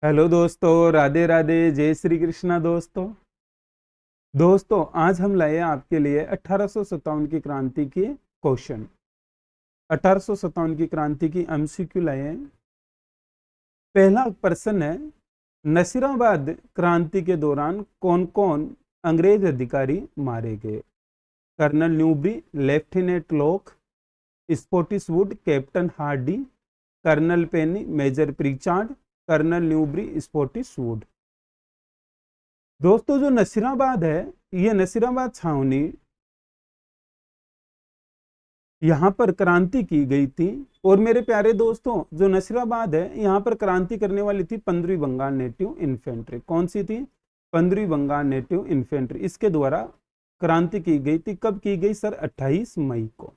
Hello दोस्तों, राधे राधे, जय श्री कृष्णा। दोस्तों आज हम लाए आपके लिए 1857 की क्रांति के क्वेश्चन। 1857 की क्रांति की एमसीक्यू लाए हैं। पहला प्रश्न है, नसीराबाद क्रांति के दौरान कौन कौन अंग्रेज अधिकारी मारे गए? Colonel Newbury, lieutenant Lock, Spottiswood, captain Hardy, colonel Penny, major Prichard, colonel Newbury, Spottiswood. दोस्तों जो नसीराबाद है, यह नसीराबाद छावनी, यहां पर क्रांति की गई थी। और मेरे प्यारे दोस्तों, जो नसीराबाद है, यहां पर क्रांति करने वाली थी 15वीं बंगाल नेटिव इन्फेंट्री। कौन सी थी? 15वीं बंगाल नेटिव इन्फेंट्री। इसके द्वारा क्रांति की गई थी। कब की गई सर? 28 मई को।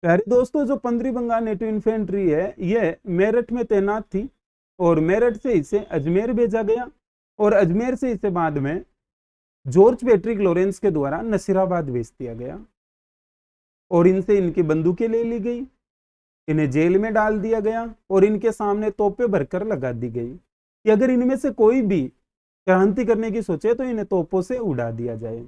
प्यारे दोस्तों, जो 15वीं बंगाल नेटिव इन्फेंट्री है, यह मेरठ में तैनात थी और मेरठ से इसे अजमेर भेजा गया और अजमेर से इसे बाद में जॉर्ज पैट्रिक लॉरेंस के द्वारा नसीराबाद भेज दिया गया और इनसे इनकी बंदूकें ले ली गई, इन्हें जेल में डाल दिया गया और इनके सामने तोपें भरकर लगा दी गई कि अगर इनमें से कोई भी क्रांति करने की सोचे तो इन्हें तोपों से उड़ा दिया जाए।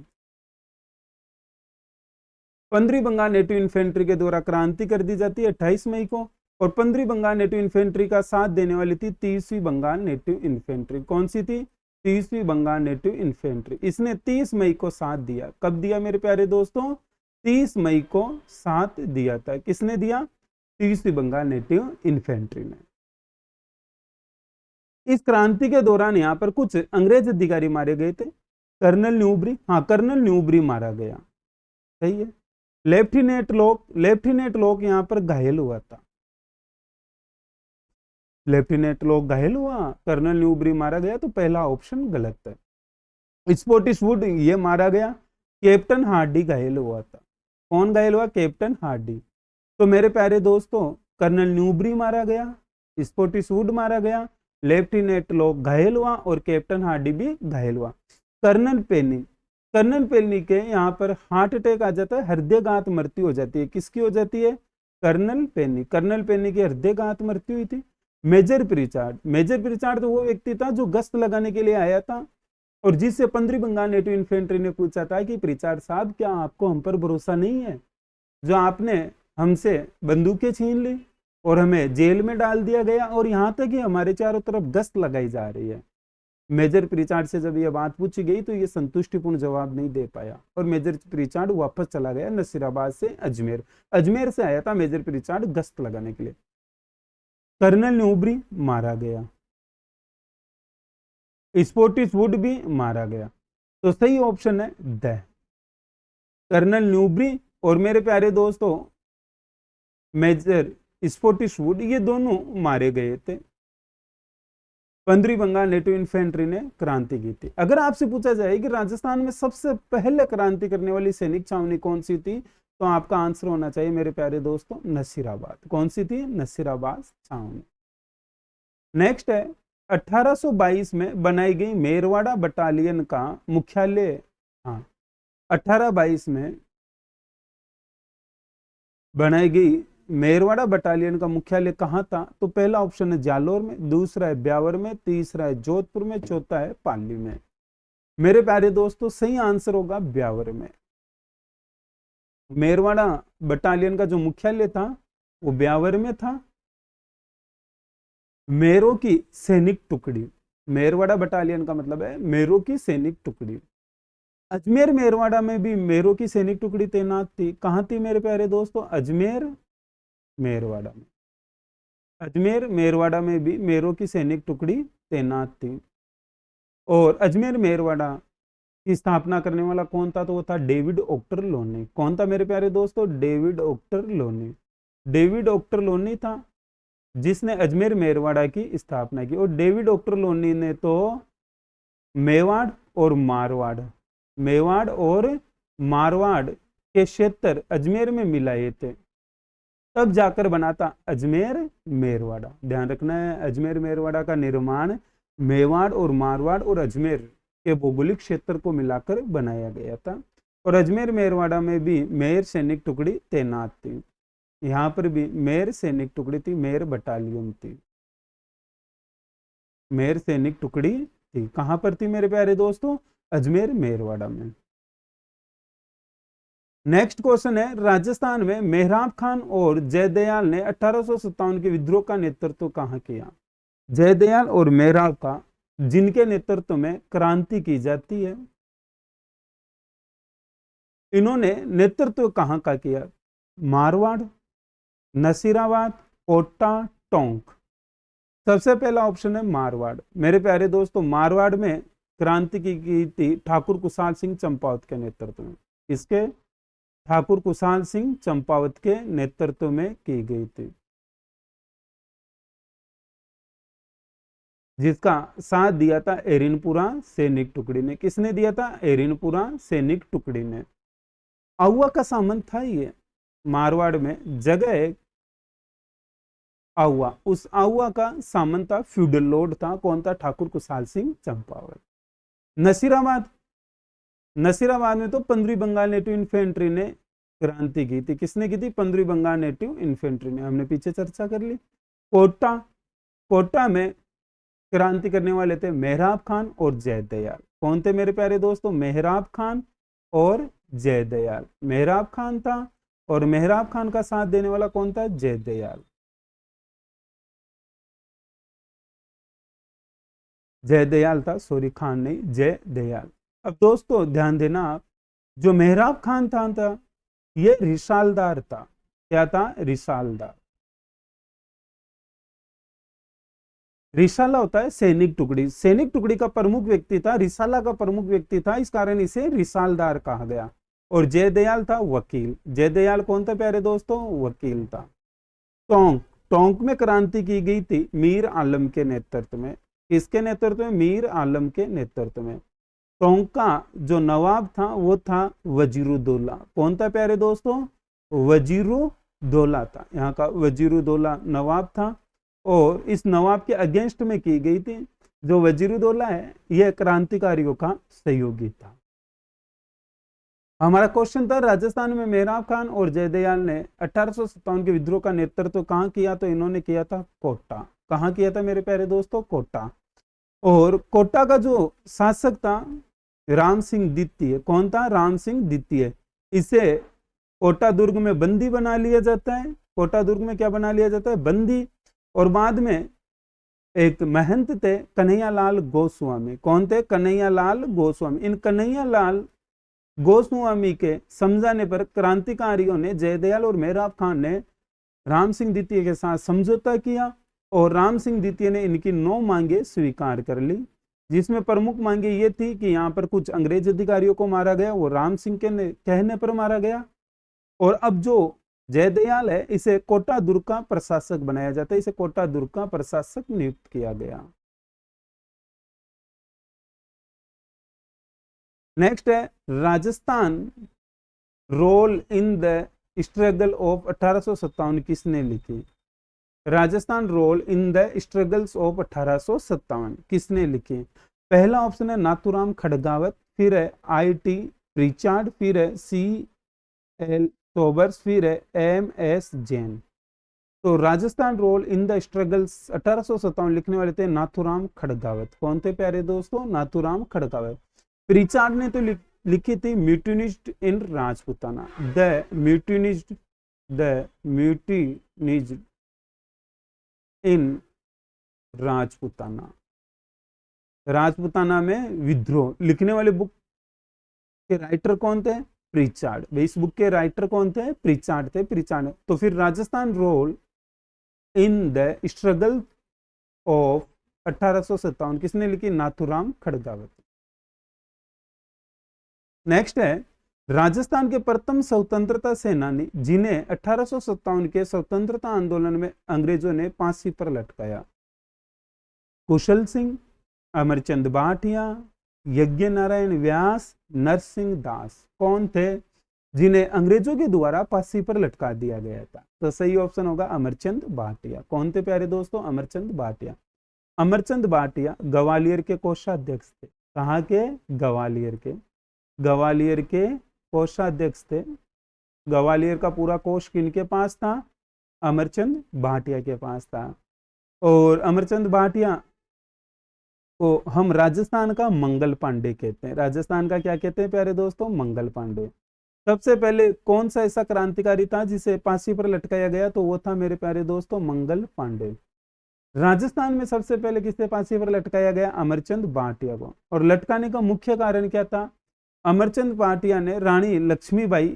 15वीं बंगाल नेटिव इन्फेंट्री के द्वारा क्रांति कर दी जाती है 28 मई को और 15वीं बंगाल नेटिव इन्फेंट्री का साथ देने वाली थी 30वीं बंगाल नेटिव इन्फेंट्री। कौन सी थी? 30वीं बंगाल नेटिव इन्फेंट्री। इसने 30 मई को साथ दिया। कब दिया मेरे प्यारे दोस्तों? 30 मई को साथ दिया था। किसने दिया? 30वीं बंगाल नेटिव इन्फेंट्री ने। इस क्रांति के दौरान यहां पर कुछ अंग्रेज अधिकारी मारे गए थे। कर्नल न्यूबरी, हाँ कर्नल न्यूबरी मारा गया, सही है। लेफ्टिनेंट लॉक यहां पर घायल हुआ था। लेफ्टिनेंट लॉक घायल हुआ, कर्नल न्यूबरी मारा गया, तो पहला ऑप्शन गलत है। स्पॉटिसवुड ये मारा गया। कैप्टन हार्डी घायल हुआ था। कौन घायल हुआ? Captain Hardy. तो मेरे प्यारे दोस्तों, कर्नल न्यूबरी मारा गया, स्पॉटिसवुड मारा गया, लेफ्टिनेंट लॉक घायल हुआ और कैप्टन हार्डी भी घायल हुआ। कर्नल पेनी के यहाँ पर हार्ट अटैक आ जाता है, हृदयघात मृत्यु हो जाती है। किसकी हो जाती है? कर्नल पेनी की हृदयघात मृत्यु हुई थी। मेजर प्रिचार्ड तो वो व्यक्ति था जो गश्त लगाने के लिए आया था और जिससे 15वीं बंगाल नेटिव इन्फेंट्री ने पूछा था कि प्रिचार्ड साहब, क्या आपको हम पर भरोसा नहीं है? जो आपने हमसे बंदूकें छीन ली और हमें जेल में डाल दिया गया और यहां तक कि हमारे चारों तरफ गश्त लगाई जा रही है। मेजर प्रिचार्ड से जब यह बात पूछी गई तो ये संतुष्टिपूर्ण जवाब नहीं दे पाया और मेजर प्रिचार्ड वापस चला गया नसीराबाद से अजमेर से आया था मेजर प्रिचार्ड गश्त लगाने के लिए। कर्नल न्यूबरी मारा गया, स्पॉटिसवुड भी मारा गया। तो सही ऑप्शन है द कर्नल न्यूबरी और मेरे प्यारे दोस्तों मेजर स्पॉटिसवुड, ये दोनों मारे गए थे। 15वीं बंगाल नेटिव इन्फेंट्री ने क्रांति की थी। अगर आपसे पूछा जाए कि राजस्थान में सबसे पहले क्रांति करने वाली सैनिक छावनी कौन सी थी, तो आपका आंसर होना चाहिए मेरे प्यारे दोस्तों नसीराबाद। कौन सी थी? नसीराबाद छावनी। नेक्स्ट है, 1822 में बनाई गई मेरवाड़ा बटालियन का मुख्यालय, हाँ 1822 में बनाई गई मेरवाड़ा बटालियन का मुख्यालय कहां था? तो पहला ऑप्शन है जालोर में, दूसरा है ब्यावर में, तीसरा है जोधपुर में, चौथा है पाली में। मेरे प्यारे दोस्तों सही आंसर होगा ब्यावर में। मेरवाड़ा बटालियन का जो मुख्यालय था वो ब्यावर में था। मेरों की सैनिक टुकड़ी, मेरवाड़ा बटालियन का मतलब है मेरों की सैनिक टुकड़ी। अजमेर मेरवाड़ा में भी मेरों की सैनिक टुकड़ी तैनात थी। कहां थी मेरे प्यारे दोस्तों? अजमेर मेरवाड़ा में। अजमेर मेरवाड़ा में भी मेरों की सैनिक टुकड़ी तैनात थी और अजमेर मेरवाड़ा की स्थापना करने वाला कौन था? तो वो था डेविड ओक्टर लोनी। कौन था मेरे प्यारे दोस्तों? डेविड ओक्टर लोनी। डेविड ओक्टर लोनी था जिसने अजमेर मेरवाड़ा की स्थापना की और डेविड ओक्टर लोनी ने तो मेवाड़ और मारवाड़ के क्षेत्र अजमेर में मिलाए थे, तब जाकर बना था अजमेर मेरवाड़ा। ध्यान रखना है, अजमेर मेरवाड़ा का निर्माण मेवाड़ और मारवाड़ और अजमेर के भौगोलिक क्षेत्र को मिलाकर बनाया गया था और अजमेर मेरवाड़ा में भी मेयर सैनिक टुकड़ी तैनात थी। यहाँ पर भी मेयर सैनिक टुकड़ी थी, मेयर बटालियन थी। मेर सैनिक टुकड़ी थी। कहां पर थी मेरे प्यारे दोस्तों? अजमेर मेरवाड़ा में। नेक्स्ट क्वेश्चन है, राजस्थान में मेहराब खान और जयदयाल ने 1857 के विद्रोह का नेतृत्व कहां किया? जयदयाल और मेहराब का, जिनके नेतृत्व में क्रांति की जाती है, इन्होंने नेतृत्व कहां का किया? मारवाड़, नसीराबाद, कोटा, टोंक। सबसे पहला ऑप्शन है मारवाड़। मेरे प्यारे दोस्तों, मारवाड़ में क्रांति की थी ठाकुर कुशाल सिंह चंपावत के नेतृत्व में। इसके ठाकुर कुशाल सिंह चंपावत के नेतृत्व में की गई थी, जिसका साथ दिया था एरिनपुरा सैनिक टुकड़ी ने। किसने दिया था? एरिनपुरा सैनिक टुकड़ी ने। आउवा का सामंत था ये, मारवाड़ में जगह है आउवा, उस आउवा का सामंत था, फ्यूडल लॉर्ड था। कौन था? ठाकुर कुशाल सिंह चंपावत। नसीराबाद, नसीराबाद में तो 15वीं बंगाल नेटिव इन्फेंट्री ने क्रांति की थी। किसने की थी? 15वीं बंगाल नेटिव इन्फेंट्री ने, हमने पीछे चर्चा कर ली। कोटा, कोटा में क्रांति करने वाले थे मेहराब खान और जयदयाल। कौन थे मेरे प्यारे दोस्तों? मेहराब खान और जयदयाल। मेहराब खान था और मेहराब खान का साथ देने वाला कौन था? जयदयाल। जयदयाल था, सॉरी खान नहीं, जयदयाल। अब दोस्तों ध्यान देना आप, जो मेहराब खान था ये रिसालदार था। क्या था? रिसालदार। रिसाला होता है सैनिक टुकड़ी, सैनिक टुकड़ी का प्रमुख व्यक्ति था, रिसाला का प्रमुख व्यक्ति था, इस कारण इसे रिसालदार कहा गया। और जयदयाल था वकील। जयदयाल कौन था प्यारे दोस्तों? वकील था। टोंक, टोंक में क्रांति की गई थी मीर आलम के नेतृत्व में। किसके नेतृत्व में? मीर आलम के नेतृत्व में। टोंक का जो नवाब था वो था वजीरुद्दौला। कौन था प्यारे दोस्तों? वजीरुद्दौला था, यहाँ का वजीरुद्दौला नवाब था। और इस नवाब के अगेंस्ट में की गई थी। जो वजीरुद्दौला है यह क्रांतिकारियों का सहयोगी था। हमारा क्वेश्चन था, राजस्थान में मेहराब खान और जयदयाल ने 1857 के विद्रोह का नेतृत्व कहां किया? तो इन्होंने किया था कोटा। कहां किया था मेरे प्यारे दोस्तों? कोटा। और कोटा का जो शासक था राम सिंह द्वितीय। कौन था? राम सिंह द्वितीय। इसे कोटा दुर्ग में बंदी बना लिया जाता है। कोटा दुर्ग में क्या बना लिया जाता है? बंदी। और बाद में एक महंत थे कन्हैयालाल गोस्वामी। कौन थे? कन्हैयालाल गोस्वामी। इन कन्हैयालाल गोस्वामी के समझाने पर क्रांतिकारियों ने, जयदयाल और मेहराब खान ने राम सिंह द्वितीय के साथ समझौता किया और राम सिंह द्वितीय ने इनकी 9 मांगे स्वीकार कर ली, जिसमें प्रमुख मांगे ये थी कि यहाँ पर कुछ अंग्रेज अधिकारियों को मारा गया, वो राम सिंह के कहने पर मारा गया। और अब जो जयदयाल है इसे कोटा दुर्ग का प्रशासक बनाया जाता है, इसे कोटा दुर्ग का प्रशासक नियुक्त किया गया। नेक्स्ट है, Rajasthan role in the struggle of 1857 किसने लिखी? Rajasthan role in the struggles of 1857 किसने लिखी? पहला ऑप्शन है नाथूराम खड़गावत, फिर है आई.टी. प्रीचार्ड, फिर है C.L. सोबर्स, फिर है M.S. जैन। तो Rajasthan role in the struggles 1857 लिखने वाले थे नाथूराम खड़गावत। कौन थे प्यारे दोस्तों? नाथूराम खड़गावत। प्रीचार्ड ने तो लिखी थी म्यूटिनिज्ड इन राजपुताना, द म्यूटिनिज्ड इन राजपुताना, राजपुताना में विद्रोह। लिखने वाले बुक के राइटर कौन थे? प्रीचार्ड। इस बुक के राइटर कौन थे? प्रीचार्ड थे। प्रीचार्ड। तो फिर Rajasthan role in the struggle of 1857 किसने लिखी? नाथूराम खड़गावत। नेक्स्ट है, राजस्थान के प्रथम स्वतंत्रता सेनानी जिन्हें 1857 के स्वतंत्रता आंदोलन में अंग्रेजों ने फांसी पर लटकाया। कुशल सिंह, अमरचंद भाटिया, यज्ञ नारायण व्यास, नरसिंह दास। कौन थे जिन्हें अंग्रेजों के द्वारा फांसी पर लटका दिया गया था? तो सही ऑप्शन होगा अमरचंद भाटिया। कौन थे प्यारे दोस्तों? अमरचंद भाटिया। अमरचंद भाटिया ग्वालियर के कोषाध्यक्ष थे। कहाँ के? ग्वालियर के। ग्वालियर के कोषाध्यक्ष थे। ग्वालियर का पूरा कोष किनके पास था? अमरचंद भाटिया के पास था। और अमरचंद भाटिया को हम राजस्थान का मंगल पांडे कहते हैं। राजस्थान का क्या कहते हैं प्यारे दोस्तों? मंगल पांडे। सबसे पहले कौन सा ऐसा क्रांतिकारी था जिसे फांसी पर लटकाया गया? तो वो था मेरे प्यारे दोस्तों मंगल पांडे। राजस्थान में सबसे पहले किसे फांसी पर लटकाया गया? अमरचंद भाटिया को। और लटकाने का मुख्य कारण क्या था? अमरचंद भाटिया ने रानी लक्ष्मीबाई,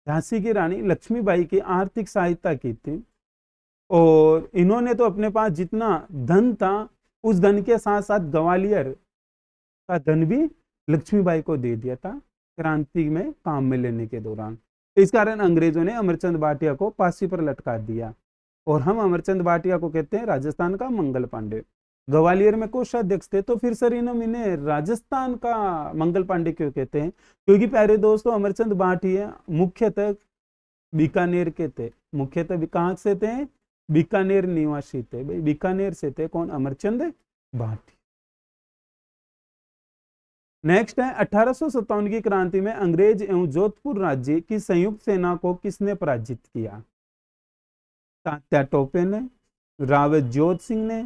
झांसी की रानी लक्ष्मीबाई की आर्थिक सहायता की थी, और इन्होंने तो अपने पास जितना धन था उस धन के साथ साथ ग्वालियर का धन भी लक्ष्मीबाई को दे दिया था क्रांति में काम में लेने के दौरान। इस कारण अंग्रेजों ने अमरचंद भाटिया को फांसी पर लटका दिया, और हम अमरचंद भाटिया को कहते हैं राजस्थान का मंगल पांडे। ग्वालियर में कोषाध्यक्ष थे, तो फिर सर इन्हें राजस्थान का मंगल पांडे क्यों कहते हैं? क्योंकि प्यारे दोस्तों अमरचंद भाटिया मुख्यतः बीकानेर के थे। मुख्यतः कहां से थे? बीकानेर निवासी थे। भाई बीकानेर से थे कौन? अमरचंद भाटिया। नेक्स्ट है 1857 की क्रांति में अंग्रेज एवं जोधपुर राज्य की संयुक्त सेना को किसने पराजित किया? तात्या टोपे ने, रावत जोध सिंह ने,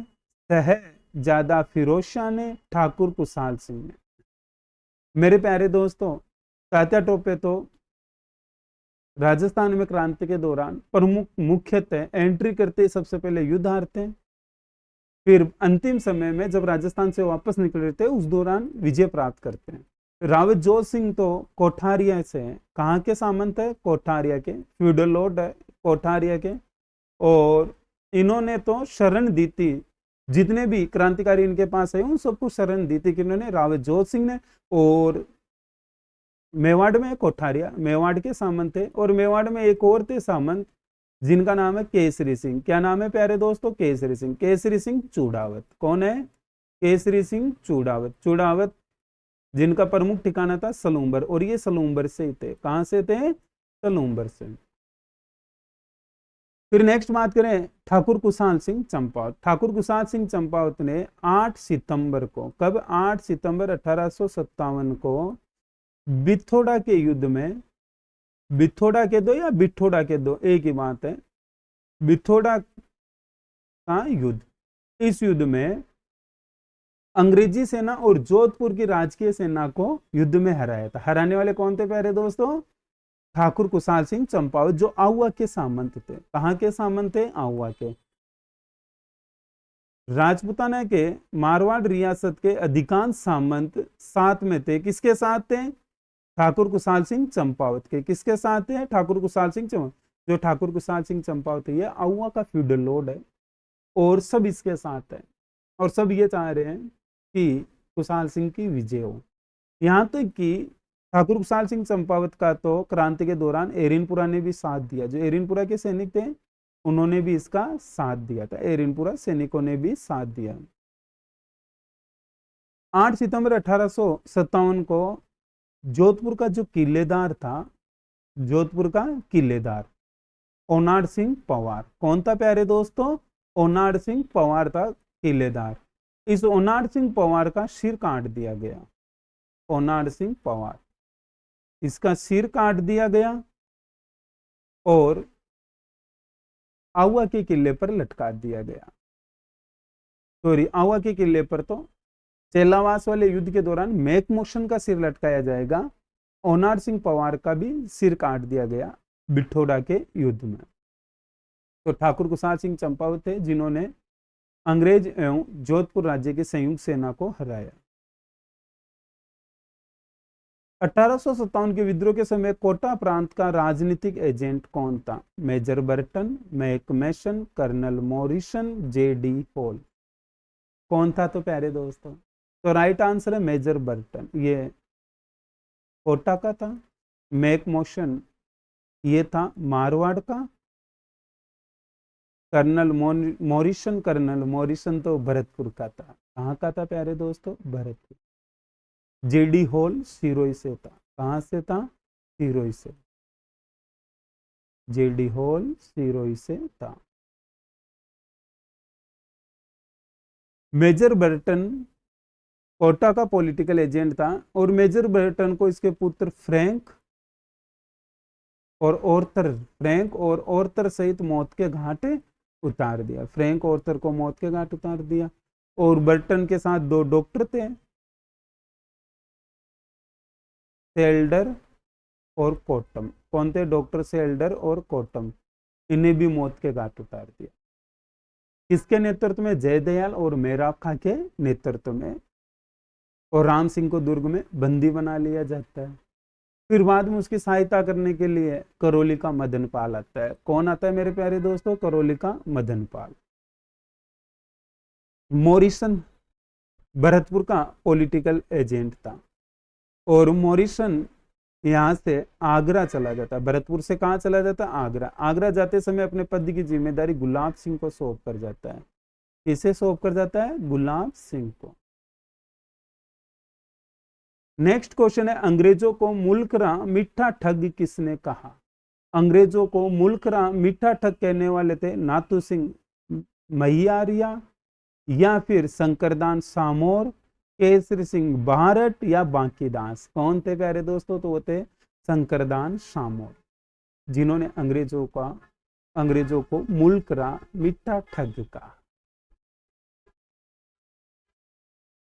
शहजादा फिरोज शाह ने, ठाकुर कुशाल सिंह ने। मेरे प्यारे दोस्तों तात्या टोपे तो राजस्थान में क्रांति के दौरान प्रमुख मुख्यतः एंट्री करते सबसे पहले युद्ध हारते हैं, फिर अंतिम समय में जब राजस्थान से वापस निकल रहे थे उस दौरान विजय प्राप्त करते हैं। रावत जोध सिंह तो कोठारिया से हैं। कहाँ के सामंत है? कोठारिया के, फ्यूडल लॉर्ड है कोठारिया के, और इन्होंने तो शरण दी थी, जितने भी क्रांतिकारी इनके पास है उन सबको शरण दी थी किन्होंने? रावत जोध सिंह ने। और मेवाड़ में कोठारिया मेवाड़ के सामंत थे, और मेवाड़ में एक और थे सामंत जिनका नाम है केसरी सिंह। क्या नाम है प्यारे दोस्तों? केसरी सिंह। केसरी सिंह चूड़ावत। कौन है? केसरी सिंह चूड़ावत। चूड़ावत जिनका प्रमुख ठिकाना था सलूम्बर, और ये सलूम्बर से थे। कहां से थे? सलूम्बर से। फिर नेक्स्ट बात करें ठाकुर कुशाल सिंह चंपावत। ठाकुर कुशाल सिंह चंपावत ने 8 सितंबर को, कब? 8 सितंबर 1857 को बिथोड़ा के युद्ध में, बिथोड़ा के दो या बिठोड़ा के दो एक ही बात है, बिथोड़ा का युद्ध, इस युद्ध में अंग्रेजी सेना और जोधपुर की राजकीय सेना को युद्ध में हराया था। हराने वाले कौन थे प्यारे दोस्तों? ठाकुर कुशाल सिंह चंपावत, जो आहुआ के सामंत थे। कहां के सामंत थे? आहुआ के। राजपुताना के मारवाड़ रियासत के अधिकांश सामंत साथ में थे। किसके साथ थे? ठाकुर कुशाल सिंह चंपावत के। किसके साथ थे? ठाकुर कुशाल सिंह चंपावत। जो ठाकुर कुशाल सिंह चंपावत है, ये आहुआ का फ्यूडल लॉर्ड है, और सब इसके साथ है, और सब ये चाह रहे हैं कि कुशाल सिंह की विजय हो। यहाँ तक कि ठाकुर कुशाल सिंह चंपावत का तो क्रांति के दौरान एरिनपुरा ने भी साथ दिया। जो एरिनपुरा के सैनिक थे उन्होंने भी इसका साथ दिया था। एरिनपुरा सैनिकों ने भी साथ दिया। 8 सितंबर 1857 को जोधपुर का जो किलेदार था, जोधपुर का किलेदार ओनाड सिंह पवार। कौन था प्यारे दोस्तों? ओनाड सिंह पवार था किलेदार। इस ओनाड सिंह पवार का सिर काट दिया गया। ओनाड सिंह पवार, इसका सिर काट दिया गया और आहुआ के किले पर लटका दिया गया। सॉरी, आहुआ के किले पर तो चेलावास वाले युद्ध के दौरान मैकमोशन का सिर लटकाया जाएगा। ओनाड सिंह पवार का भी सिर काट दिया गया बिठोड़ा के युद्ध में। तो ठाकुर कुशाल सिंह चंपावत थे जिन्होंने अंग्रेज एवं जोधपुर राज्य की संयुक्त सेना को हराया। 1857 के विद्रोह के समय कोटा प्रांत का राजनीतिक एजेंट कौन था? Major Burton, McMason, colonel Morrison, JD Hall. कौन था तो प्यारे दोस्तों? तो राइट आंसर है मेजर बर्टन। ये कोटा का था। मैकमोशन ये था मारवाड़ का। कर्नल मॉरिसन तो भरतपुर का था। कहाँ का था प्यारे दोस्तों? भरतपुर। जेडी हॉल सिरोही से था। कहां से था? सिरोही से। जेडी हॉल सिरोही से था। मेजर बर्टन कोटा का पॉलिटिकल एजेंट था, और मेजर बर्टन को इसके पुत्र फ्रैंक और ऑर्थर सहित मौत के घाट उतार दिया। फ्रैंक ऑर्थर को मौत के घाट उतार दिया। और बर्टन के साथ 2 डॉक्टर थे, सेल्डर और कोटम। कौन थे? डॉक्टर सेल्डर और कोटम। इन्हें भी मौत के घाट उतार दिया। किसके नेतृत्व में? जयदयाल और मेराब खां के नेतृत्व में। और राम सिंह को दुर्ग में बंदी बना लिया जाता है। फिर बाद में उसकी सहायता करने के लिए करौली का मदनपाल आता है। कौन आता है मेरे प्यारे दोस्तों? करौली का मदनपाल। मॉरिसन भरतपुर का पॉलिटिकल एजेंट था, और मॉरिसन यहां से आगरा चला जाता है। भरतपुर से कहां चला जाता है? आगरा। आगरा जाते समय अपने पद की जिम्मेदारी गुलाब सिंह को सौंप कर जाता है। किसे सौंप कर जाता है? गुलाब सिंह को। नेक्स्ट क्वेश्चन है, अंग्रेजों को मुल्करा मीठा ठग किसने कहा? अंग्रेजों को मुल्करा मीठा ठग कहने वाले थे नाथू सिंह महियारिया, या फिर शंकरदान सामोर, केसरी सिंह भारत, या बांकीदास। कौन थे प्यारे दोस्तों? तो वो थे शंकरदान सामोर, जिन्होंने अंग्रेजों को मुल्करा मीठा ठग कहा।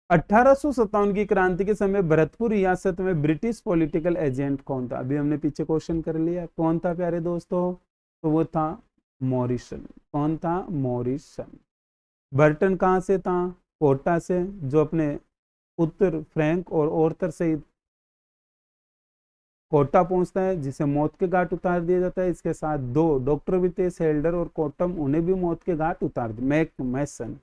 1857 की क्रांति के समय भरतपुर रियासत में ब्रिटिश पॉलिटिकल एजेंट कौन था? अभी हमने पीछे क्वेश्चन कर लिया, कौन था प्यारे दोस्तों? तो वो था मॉरिसन। कौन था? मॉरिसन। बर्टन कहां से था? कोटा से, जो अपने पुत्र फ्रैंक और ऑर्थर सहित कोटा पहुंचता है, जिसे मौत के घाट उतार दिया जाता है। इसके साथ 2 डॉक्टर भी थे, सेल्डर और कोटम, उन्हें भी मौत के घाट उतार दिया।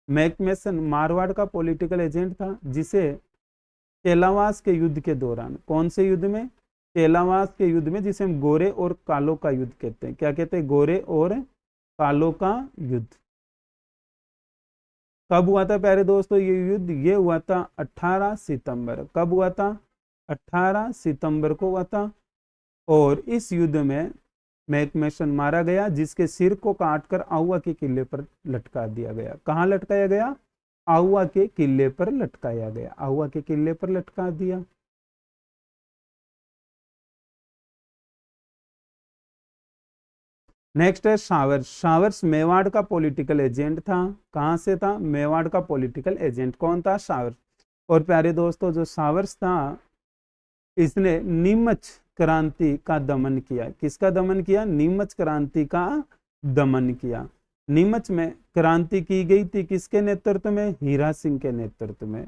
मैकमेसन मारवाड़ का पॉलिटिकल एजेंट था, जिसे केलावास के युद्ध के दौरान, कौन से युद्ध में? केलावास के युद्ध में, जिसे हम गोरे और कालों का युद्ध कहते हैं। क्या कहते हैं? गोरे और कालों का युद्ध। कब हुआ था प्यारे दोस्तों ये युद्ध? ये हुआ था 18 सितंबर। कब हुआ था? 18 सितंबर को हुआ था। और इस युद्ध में मैकमेसन मारा गया, जिसके सिर को काटकर आउवा के किले पर लटका दिया गया। कहां लटकाया गया? आउवा के किले पर लटकाया गया। आउवा के किले पर लटका दिया। नेक्स्ट है सावर्स। सावर्स मेवाड़ का पॉलिटिकल एजेंट था। कहां से था? मेवाड़ का पॉलिटिकल एजेंट कौन था? सावर्स। और प्यारे दोस्तों, जो सावर्स था, इसने नीमच क्रांति का दमन किया। किसका दमन किया? नीमच क्रांति का दमन किया। नीमच में क्रांति की गई थी किसके नेतृत्व में? हीरा सिंह के नेतृत्व में।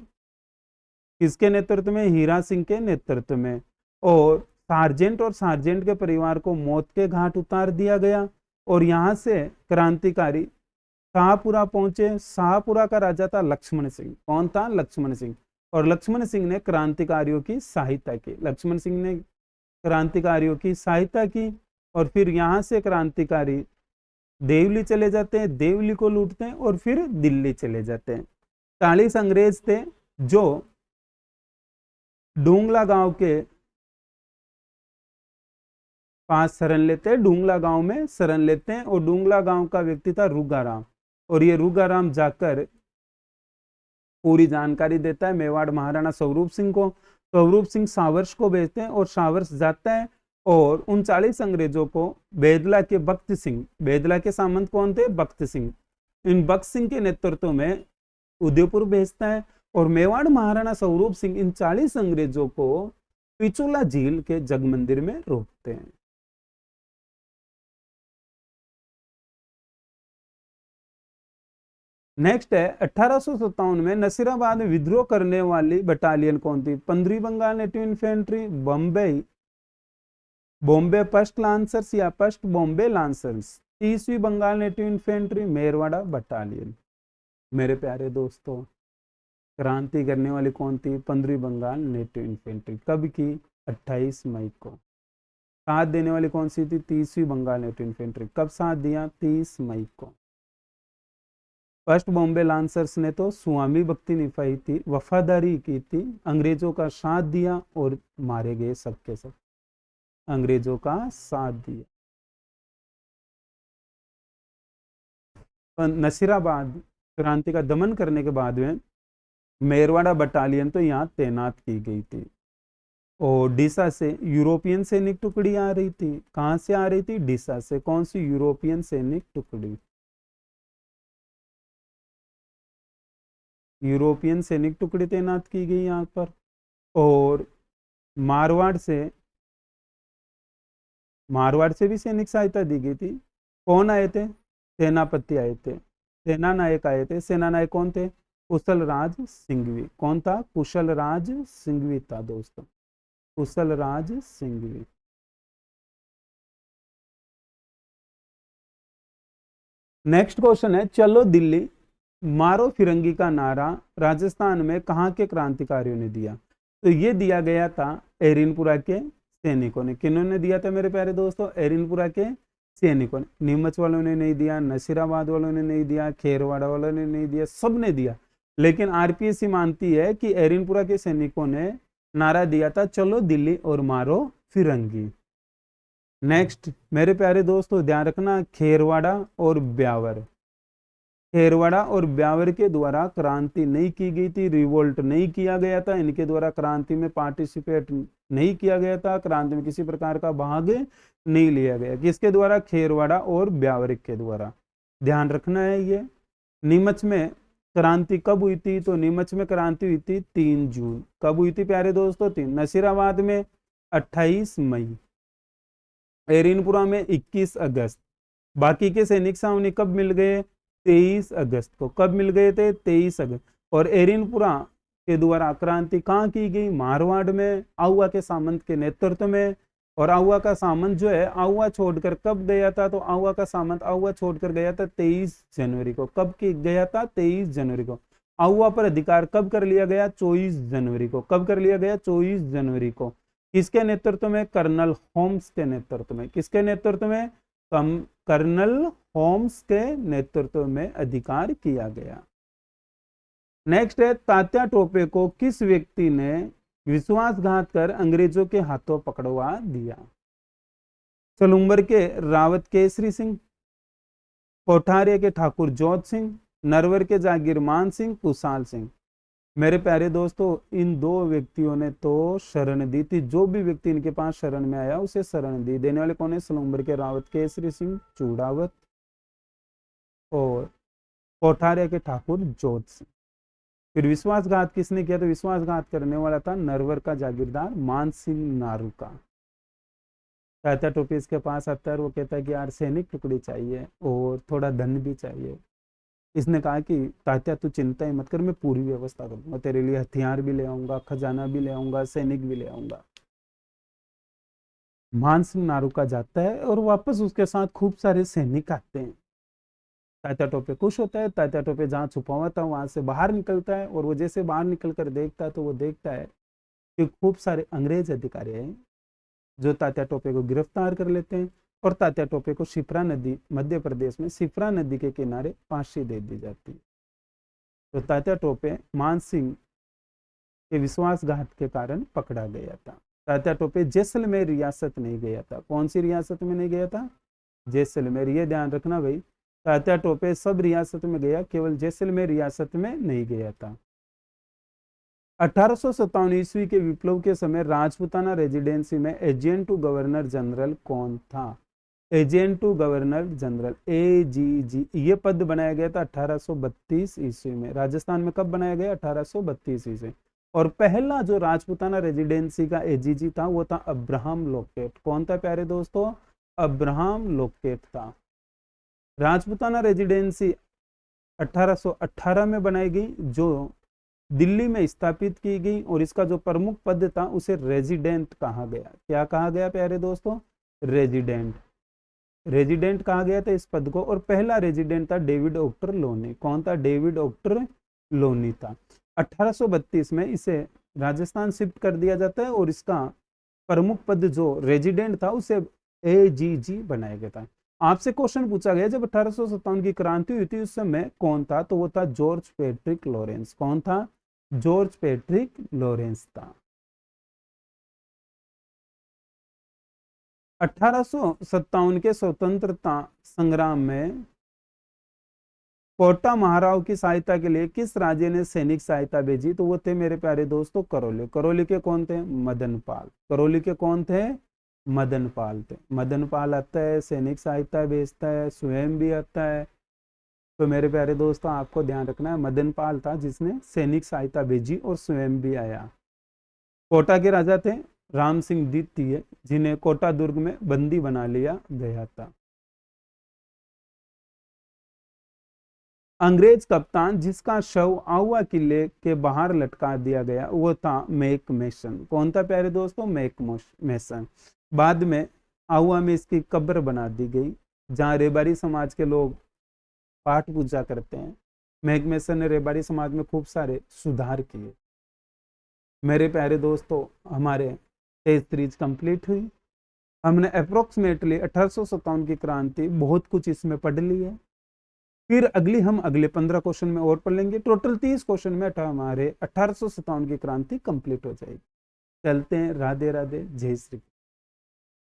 किसके नेतृत्व में? हीरा सिंह के नेतृत्व में। और सार्जेंट के परिवार को मौत के घाट उतार दिया गया। और यहां से क्रांतिकारी शाहपुरा पहुंचे। शाहपुरा का राजा था लक्ष्मण सिंह। कौन था? लक्ष्मण सिंह। और लक्ष्मण सिंह ने क्रांतिकारियों की सहायता की। लक्ष्मण सिंह ने क्रांतिकारियों की सहायता की। और फिर यहां से क्रांतिकारी देवली चले जाते हैं, देवली को लूटते हैं, और फिर दिल्ली चले जाते हैं। 40 अंग्रेज थे जो डूंगला गांव के पास शरण लेते हैं। डूंगला गांव में शरण लेते हैं। और डूंगला गांव का व्यक्ति था रुगाराम। और ये रुगाराम जाकर पूरी जानकारी देता है मेवाड़ महाराणा स्वरूप सिंह को। स्वरूप सिंह सावर्स को भेजते हैं, और सावर्स जाता है और 39 अंग्रेजों को बेदला के बख्त सिंह, बेदला के सामंत कौन थे? बख्त सिंह, इन बख्त सिंह के नेतृत्व में उदयपुर भेजता है। और मेवाड़ महाराणा स्वरूप सिंह इन 40 अंग्रेजों को पिचोला झील के जग मंदिर में रोकते हैं। नेक्स्ट है 1857 में नसीराबाद में विद्रोह करने वाली बटालियन कौन थी? 15वीं Bengal native infantry, Bombay first lancers, या फर्स्ट बॉम्बे लांसर्स। 30वीं Bengal native infantry, Merwara battalion. मेरे प्यारे दोस्तों, क्रांति करने वाली कौन थी? 15वीं बंगाल नेटिव इन्फेंट्री। कब की? 28 मई को। साथ देने वाली कौन सी थी? 30वीं बंगाल नेटिव इन्फेंट्री। कब साथ दिया? 30 मई को। फर्स्ट बॉम्बे लांसर्स ने तो स्वामी भक्ति निभाई थी, वफादारी की थी, अंग्रेजों का साथ दिया और मारे गए सबके सब। अंग्रेजों का साथ दिया। नसीराबाद क्रांति का दमन करने के बाद में मेरवाड़ा बटालियन तो यहाँ तैनात की गई थी। और डीसा से यूरोपियन सैनिक टुकड़ी आ रही थी। कहां से आ रही थी? डीसा से। कौन सी? यूरोपियन सैनिक टुकड़ी। यूरोपियन सैनिक टुकड़ी तैनात की गई यहाँ पर। और मारवाड़ से भी सैनिक सहायता दी गई थी। कौन आए थे? सेनापति आए थे, सेना नायक आए थे। सेना नायक कौन थे? कुशल राज सिंघवी। कौन था? कुशल राज सिंघवी था दोस्तों, कुशल राज सिंघवी। नेक्स्ट क्वेश्चन है, चलो दिल्ली मारो फिरंगी का नारा राजस्थान में कहाँ के क्रांतिकारियों ने दिया? तो ये दिया गया था एरिनपुरा के सैनिकों ने। किन्होंने दिया था मेरे प्यारे दोस्तों? एरिनपुरा के सैनिकों ने। नीमच वालों ने नहीं दिया, नसीराबाद वालों ने नहीं दिया, खेरवाड़ा वालों ने नहीं दिया, सब ने दिया। लेकिन आरपीएससी मानती है कि एरिनपुरा के सैनिकों ने नारा दिया था, चलो दिल्ली और मारो फिरंगी। नेक्स्ट मेरे प्यारे दोस्तों ध्यान रखना, खेरवाड़ा और ब्यावर। खेरवाड़ा और ब्यावर के द्वारा क्रांति नहीं की गई थी, रिवोल्ट नहीं किया गया था, इनके द्वारा क्रांति में पार्टिसिपेट नहीं किया गया था, क्रांति में किसी प्रकार का भाग नहीं लिया गया। किसके द्वारा? खेरवाड़ा और ब्यावर के द्वारा। ध्यान रखना है ये। नीमच में क्रांति कब हुई थी? तो नीमच में क्रांति हुई थी 3 जून। कब हुई थी प्यारे दोस्तों? 3। नसीराबाद में 28 मई, एरिनपुरा में 21 अगस्त। बाकी के सैनिक सामने कब मिल गए? 23 अगस्त को। कब मिल गए थे? 23 अगस्त। और एरिनपुरा के द्वारा क्रांति कहाँ की गई? मारवाड़ में, आहुआ के सामंत के नेतृत्व में। और आहुआ का सामंत जो है आहुआ छोड़कर कब गया था? तो आहुआ का सामंत आहुआ छोड़कर गया था 23 जनवरी को। कब की गया था? 23 जनवरी को। आहुआ पर अधिकार कब कर लिया गया? 24 जनवरी को। कब कर लिया गया? 24 जनवरी को। किसके नेतृत्व में? कर्नल होम्स के नेतृत्व में। किसके नेतृत्व में? कर्नल होम्स के नेतृत्व में अधिकार किया गया। नेक्स्ट है, तात्या टोपे को किस व्यक्ति ने विश्वासघात कर अंग्रेजों के हाथों पकड़वा दिया? सलूम्बर के रावत केसरी सिंह, कोठारिया के ठाकुर जोत सिंह, नरवर के जागीरमान सिंह, कुशाल सिंह। मेरे प्यारे दोस्तों इन दो व्यक्तियों ने तो शरण दी थी। जो भी व्यक्ति इनके पास शरण में आया उसे शरण दी। देने वाले कौन है? सलूम्बर के रावत केसरी सिंह चूड़ावत और कोठारिया के ठाकुर जोत सिंह। फिर विश्वासघात किसने किया? तो विश्वासघात करने वाला था नरवर का जागीरदार मान सिंह नारू का। तात्या टोपे इसके पास आता है, वो कहता है कि यार सैनिक टुकड़ी चाहिए और थोड़ा धन भी चाहिए। इसने कहा कि तात्या तू चिंता ही मत कर, मैं पूरी व्यवस्था करूंगा, तेरे लिए हथियार भी ले आऊंगा, खजाना भी ले आऊंगा, सैनिक भी ले आऊंगा। मान सिंह नारू का जाता है और वापस उसके साथ खूब सारे सैनिक आते हैं। तात्या टोपे खुश होता है। तात्या टोपे जहाँ छुपा हुआ था वहां से बाहर निकलता है और वो जैसे बाहर निकल कर देखता है तो वो देखता है कि खूब सारे अंग्रेज अधिकारी हैं जो तात्या टोपे को गिरफ्तार कर लेते हैं और तात्या टोपे को शिप्रा नदी, मध्य प्रदेश में शिप्रा नदी के किनारे फांसी दे दी जाती है। तो तात्या टोपे मान सिंह के विश्वासघात के कारण पकड़ा गया था। तात्या टोपे जैसलमेर रियासत नहीं गया था। कौन सी रियासत में नहीं गया था? जैसलमेर। ये ध्यान रखना भाई, तात्या टोपे सब रियासत में गया, केवल जैसलमेर रियासत में नहीं गया था। 1857 ईस्वी के विप्लव के समय राजपूताना रेजिडेंसी में एजेंट टू गवर्नर जनरल कौन था? Agent to governor general, AGG, ये पद बनाया गया था 1832 ईस्वी में। राजस्थान में कब बनाया गया? 1832 ईस्वी। और पहला जो राजपूताना रेजिडेंसी का AGG था वो था अब्राहम लोकेट। कौन था प्यारे दोस्तों? अब्राहम लोकेट था। राजपूताना रेजिडेंसी 1818 में बनाई गई, जो दिल्ली में स्थापित की गई और इसका जो प्रमुख पद था उसे रेजिडेंट कहा गया। क्या कहा गया प्यारे दोस्तों? रेजिडेंट। रेजिडेंट कहा गया था इस पद को। और पहला रेजिडेंट था डेविड ऑक्टर लोनी। कौन था? डेविड ऑक्टर लोनी था। 1832 में इसे राजस्थान शिफ्ट कर दिया जाता है और इसका प्रमुख पद जो रेजिडेंट था उसे AGG बनाया गया था। आपसे क्वेश्चन पूछा गया जब 1857 की क्रांति हुई थी उस समय कौन था? तो वो था जॉर्ज पैट्रिक लॉरेंस। कौन था? जॉर्ज पैट्रिक लॉरेंस था। 1857 के स्वतंत्रता संग्राम में कोटा महाराव की सहायता के लिए किस राज्य ने सैनिक सहायता भेजी? तो वो थे मेरे प्यारे दोस्तों करौली। करौली के कौन थे? मदनपाल। करौली के कौन थे? मदनपाल थे। मदनपाल आता है, सैनिक सहायता भेजता है, स्वयं भी आता है। तो मेरे प्यारे दोस्तों आपको ध्यान रखना है, मदन पाल था जिसने सैनिक सहायता भेजी और स्वयं भी आया। कोटा के राजा थे राम सिंह द्वितीय, जिन्हें कोटा दुर्ग में बंदी बना लिया गया था। अंग्रेज कप्तान जिसका शव आउवा किले के बाहर लटका दिया गया वो था मैक मैसन। कौन था प्यारे दोस्तों? मैक मैसन। बाद में आउवा में इसकी कब्र बना दी गई, जहां रेबारी समाज के लोग पाठ पूजा करते हैं। मैक मैसन ने रेबारी समाज में खूब सारे सुधार किए। मेरे प्यारे दोस्तों हमारे टेस्ट सीरीज कंप्लीट हुई। हमने अप्रोक्सीमेटली 1857 की क्रांति बहुत कुछ इसमें पढ़ ली है। फिर हम अगले 15 क्वेश्चन में और पढ़ लेंगे। टोटल 30 क्वेश्चन में हमारे 1857 की क्रांति कंप्लीट हो जाएगी। चलते हैं। राधे राधे, जय श्री कृष्ण।